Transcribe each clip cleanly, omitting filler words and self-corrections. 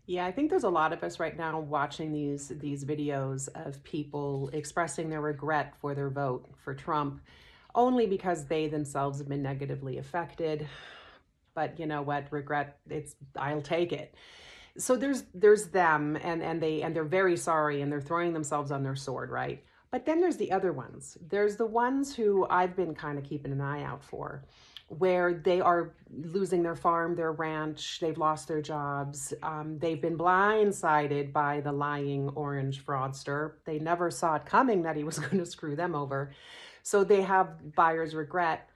Yeah, I think there's a lot of us right now watching these videos of people expressing their regret for their vote for Trump only because they themselves have been negatively affected. But you know what? Regret, it's I'll take it. So there's them and they're very sorry and they're throwing themselves on their sword, right? But then there's the other ones. There's the ones who I've been kind of keeping an eye out for, where they are losing their farm, their ranch, they've lost their jobs, they've been blindsided by the lying orange fraudster. They never saw it coming that he was going to screw them over. So they have buyer's regret,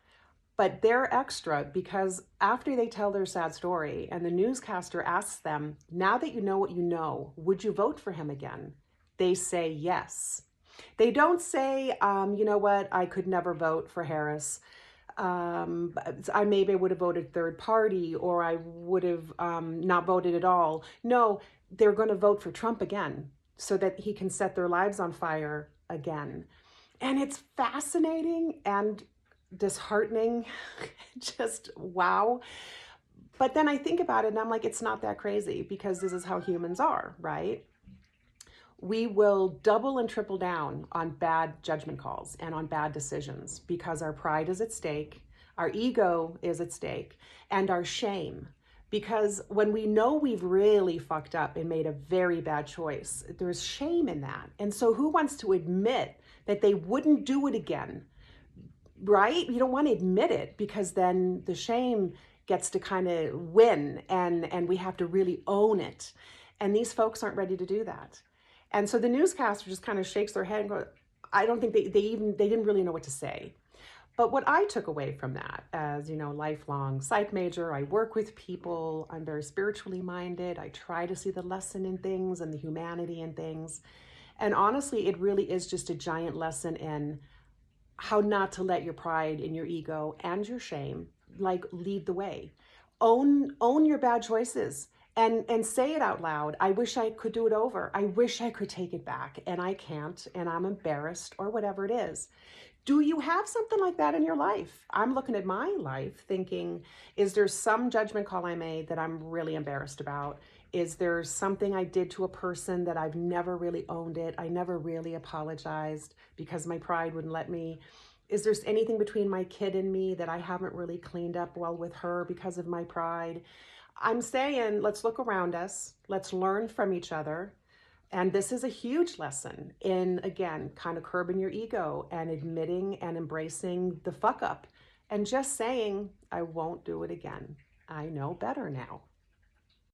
but they're extra because after they tell their sad story and the newscaster asks them, now that you know what you know, would you vote for him again? They say yes. They don't say, you know what, I could never vote for Harris. I maybe would have voted third party, or I would have not voted at all. No, they're going to vote for Trump again so that he can set their lives on fire again. And it's fascinating and disheartening. Just wow. But then I think about it and I'm like, it's not that crazy because this is how humans are, right? We will double and triple down on bad judgment calls and on bad decisions because our pride is at stake, our ego is at stake, and our shame. Because when we know we've really fucked up and made a very bad choice, there's shame in that. And so who wants to admit that they wouldn't do it again? Right? You don't want to admit it because then the shame gets to kind of win and we have to really own it. And these folks aren't ready to do that. And so the newscaster just kind of shakes their head and goes, I don't think they didn't really know what to say. But what I took away from that as, you know, lifelong psych major, I work with people, I'm very spiritually minded, I try to see the lesson in things and the humanity in things. And honestly, it really is just a giant lesson in how not to let your pride and your ego and your shame like lead the way. Own your bad choices and say it out loud. I wish I could do it over. I wish I could take it back and I can't and I'm embarrassed or whatever it is. Do you have something like that in your life? I'm looking at my life thinking, is there some judgment call I made that I'm really embarrassed about? Is there something I did to a person that I've never really owned it? I never really apologized because my pride wouldn't let me. Is there anything between my kid and me that I haven't really cleaned up well with her because of my pride? I'm saying, let's look around us. Let's learn from each other. And this is a huge lesson in, again, kind of curbing your ego and admitting and embracing the fuck up and just saying, I won't do it again. I know better now.